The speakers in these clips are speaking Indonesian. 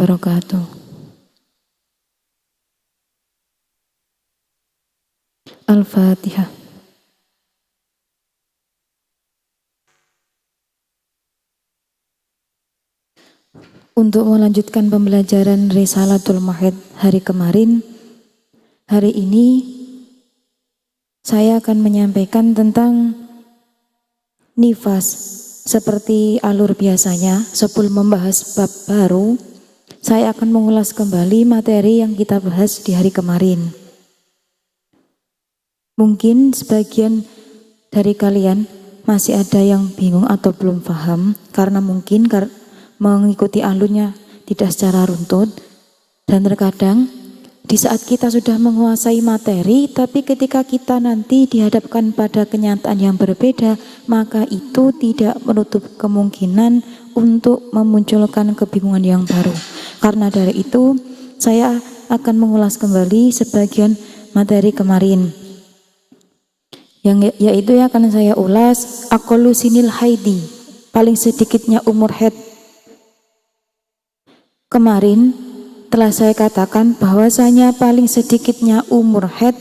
wabarakatuh. Al-Fatihah. Untuk melanjutkan pembelajaran Risalatul Mahid hari kemarin, hari ini saya akan menyampaikan tentang nifas. Seperti alur biasanya, sebelum membahas bab baru, saya akan mengulas kembali materi yang kita bahas di hari kemarin. Mungkin sebagian dari kalian masih ada yang bingung atau belum paham, karena mungkin mengikuti alurnya tidak secara runtut, dan terkadang di saat kita sudah menguasai materi, tapi ketika kita nanti dihadapkan pada kenyataan yang berbeda, maka itu tidak menutup kemungkinan untuk memunculkan kebingungan yang baru. Karena dari itu, saya akan mengulas kembali sebagian materi kemarin, yaitu yang akan saya ulas aqallu sinil haidi, paling sedikitnya umur haid. Kemarin telah saya katakan bahwasanya paling sedikitnya umur haid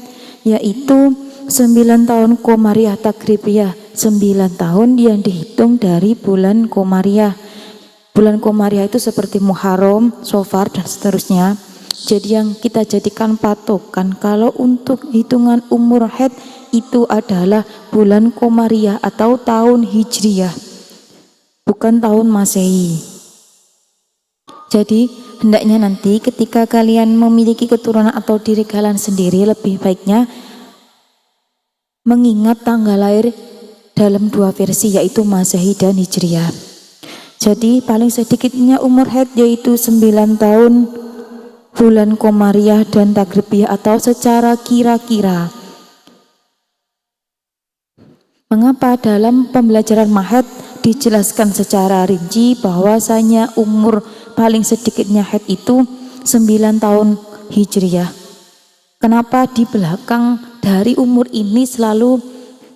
yaitu 9 tahun Komariah Tagribiyah, 9 tahun yang dihitung dari bulan Komariah. Bulan Komariah itu seperti Muharram, Safar, dan seterusnya. Jadi yang kita jadikan patokan kalau untuk hitungan umur haid itu adalah bulan Komariah atau tahun Hijriyah, bukan tahun Masehi. Jadi hendaknya nanti ketika kalian memiliki keturunan atau diri kalian sendiri, lebih baiknya mengingat tanggal lahir dalam dua versi, yaitu Masehi dan Hijriyah. Jadi paling sedikitnya umur haid yaitu 9 tahun bulan Komariah dan Tagribiyah atau secara kira-kira. Mengapa dalam pembelajaran Mahid dijelaskan secara rinci bahwasanya umur paling sedikitnya haid itu 9 tahun Hijriyah? Kenapa di belakang dari umur ini selalu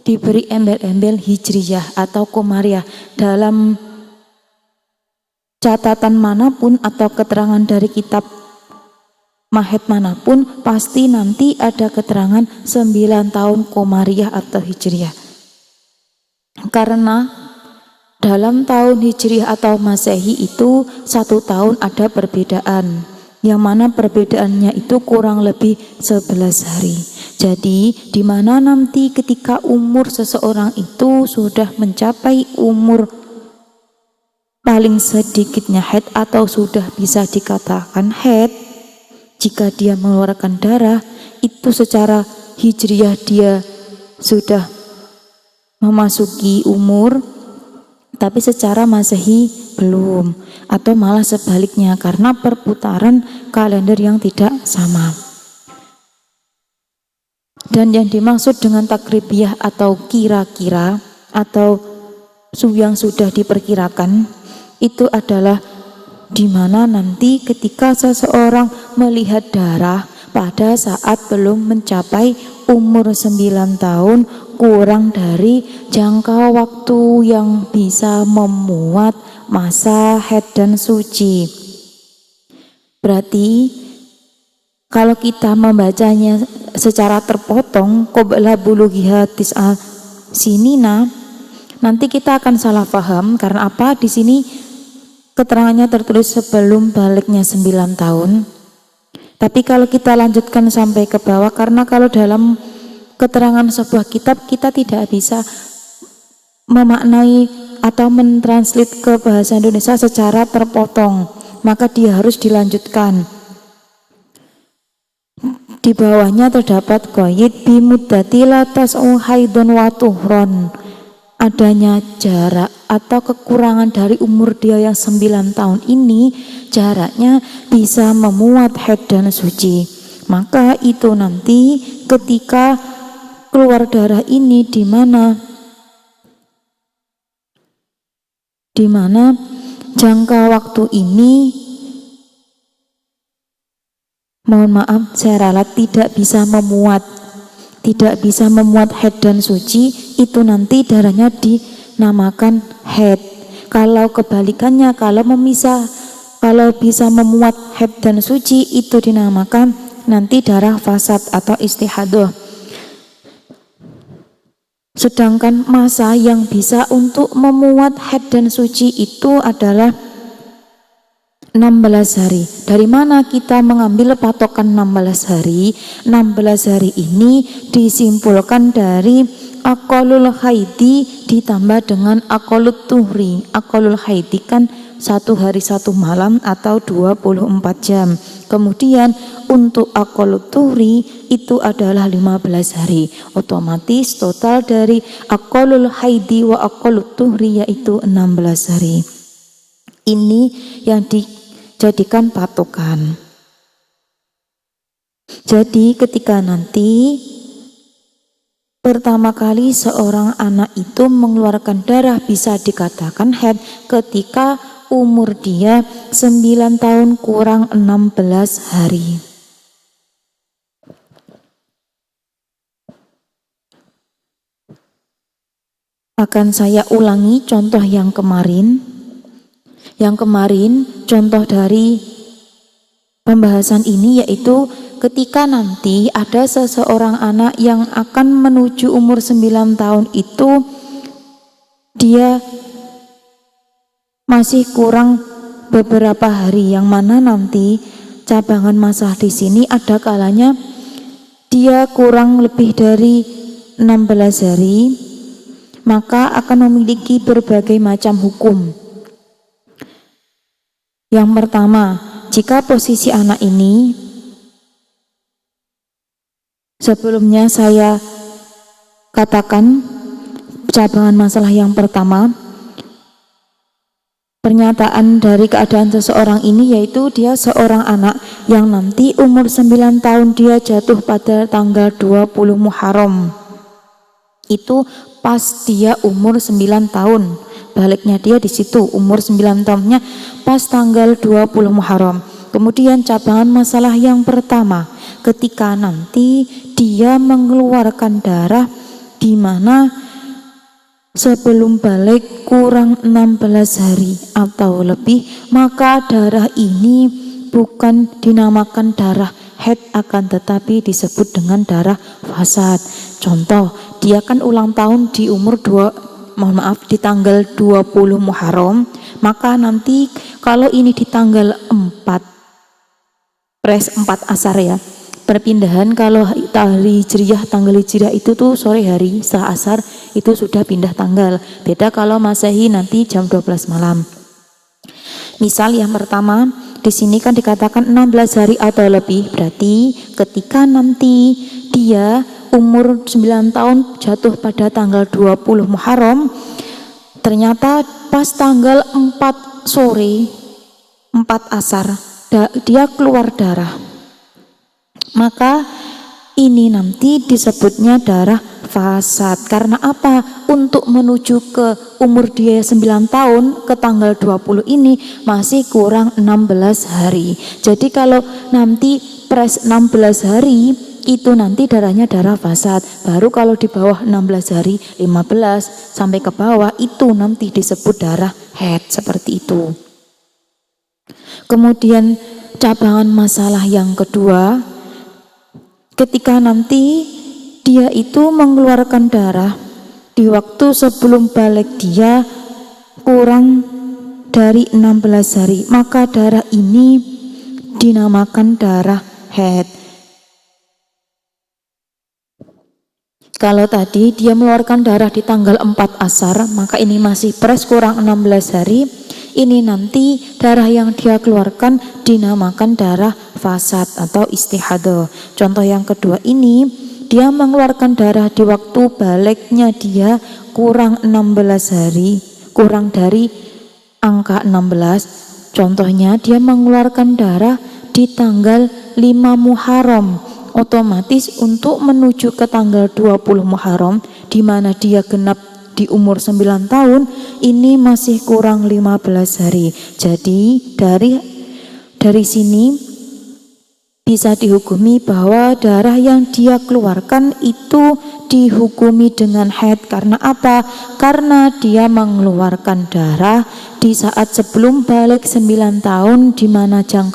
diberi embel-embel Hijriyah atau Komariah? Dalam catatan manapun atau keterangan dari kitab Mahid manapun pasti nanti ada keterangan 9 tahun Komariah atau Hijriyah. Karena dalam tahun Hijriyah atau Masehi itu 1 tahun ada perbedaan, yang mana perbedaannya itu kurang lebih 11 hari. Jadi di mana nanti ketika umur seseorang itu sudah mencapai umur paling sedikitnya haid atau sudah bisa dikatakan haid, jika dia mengeluarkan darah itu secara Hijriyah dia sudah memasuki umur, tapi secara Masehi belum, atau malah sebaliknya karena perputaran kalender yang tidak sama. Dan yang dimaksud dengan takribiyah atau kira-kira atau yang sudah diperkirakan itu adalah di mana nanti ketika seseorang melihat darah pada saat belum mencapai umur 9 tahun kurang dari jangka waktu yang bisa memuat masa haid dan suci. Berarti kalau kita membacanya secara terpotong qabla bulughiha tis'a sinina, nanti kita akan salah paham. Karena apa? Di sini keterangannya tertulis sebelum baliknya 9 tahun. Tapi kalau kita lanjutkan sampai ke bawah, karena kalau dalam keterangan sebuah kitab kita tidak bisa memaknai atau mentranslate ke bahasa Indonesia secara terpotong, maka dia harus dilanjutkan. Di bawahnya terdapat qaid bi muddati la tas'u haidun wa tuhron, adanya jarak atau kekurangan dari umur dia yang 9 tahun ini, jaraknya bisa memuat haid dan suci. Maka itu nanti ketika keluar darah ini di mana jangka waktu ini, mohon maaf saya ralat, tidak bisa memuat haid dan suci, itu nanti darahnya dinamakan haid. Kalau kebalikannya, kalau memisah kalau bisa memuat haid dan suci itu dinamakan nanti darah fasad atau istihadah. Sedangkan masa yang bisa untuk memuat haid dan suci itu adalah 16 hari. Dari mana kita mengambil patokan 16 hari? 16 hari ini disimpulkan dari aqallul haidi ditambah dengan aqallut tuhri. Aqallul haidi kan 1 hari 1 malam atau 24 jam. Kemudian untuk aqallut tuhri itu adalah 15 hari. Otomatis total dari aqallul haidi wa aqallut tuhri yaitu 16 hari. Ini yang dijadikan patokan. Jadi ketika nanti pertama kali seorang anak itu mengeluarkan darah bisa dikatakan haid ketika umur dia 9 tahun kurang 16 hari. Akan saya ulangi contoh yang kemarin. Yang kemarin contoh dari pembahasan ini yaitu ketika nanti ada seseorang anak yang akan menuju umur 9 tahun itu dia masih kurang beberapa hari, yang mana nanti cabangan masa di sini ada kalanya dia kurang lebih dari 16 hari, maka akan memiliki berbagai macam hukum. Yang pertama, jika posisi anak ini, sebelumnya saya katakan cabangan masalah yang pertama, pernyataan dari keadaan seseorang ini yaitu dia seorang anak yang nanti umur 9 tahun dia jatuh pada tanggal 20 Muharram. Itu pas dia umur 9 tahun. Baliknya dia di situ umur 9 tahunnya pas tanggal 20 Muharram. Kemudian cabangan masalah yang pertama, ketika nanti dia mengeluarkan darah di mana sebelum balik kurang 16 hari atau lebih, maka darah ini bukan dinamakan darah haid akan tetapi disebut dengan darah fasad. Contoh, dia kan ulang tahun di umur di tanggal 20 Muharram, maka nanti kalau ini di tanggal 4 asar ya, perpindahan kalau hari hijriah tanggal hijriah itu tuh sore hari setelah asar itu sudah pindah tanggal. Beda kalau Masehi nanti jam 12 malam. Misal yang pertama di sini kan dikatakan 16 hari atau lebih, berarti ketika nanti dia umur 9 tahun jatuh pada tanggal 20 Muharram, ternyata pas tanggal 4 sore 4 asar dia keluar darah, maka ini nanti disebutnya darah fasad. Karena apa? Untuk menuju ke umur dia 9 tahun ke tanggal 20 ini masih kurang 16 hari. Jadi kalau nanti pres 16 hari itu nanti darahnya darah fasad. Baru kalau di bawah 16 hari 15 sampai ke bawah itu nanti disebut darah haid, seperti itu. Kemudian cabangan masalah yang kedua, ketika nanti dia itu mengeluarkan darah di waktu sebelum balik dia kurang dari 16 hari, maka darah ini dinamakan darah haid. Kalau tadi dia mengeluarkan darah di tanggal 4 asar, maka ini masih pres kurang 16 hari. Ini nanti darah yang dia keluarkan dinamakan darah fasad atau istihadah. Contoh yang kedua ini, dia mengeluarkan darah di waktu baliknya dia kurang 16 hari, kurang dari angka 16. Contohnya dia mengeluarkan darah di tanggal 5 Muharram. Otomatis untuk menuju ke tanggal 20 Muharram di mana dia genap di umur 9 tahun, ini masih kurang 15 hari. Jadi dari sini bisa dihukumi bahwa darah yang dia keluarkan itu dihukumi dengan haid. Karena apa? Karena dia mengeluarkan darah di saat sebelum balik 9 tahun, di mana jangkauan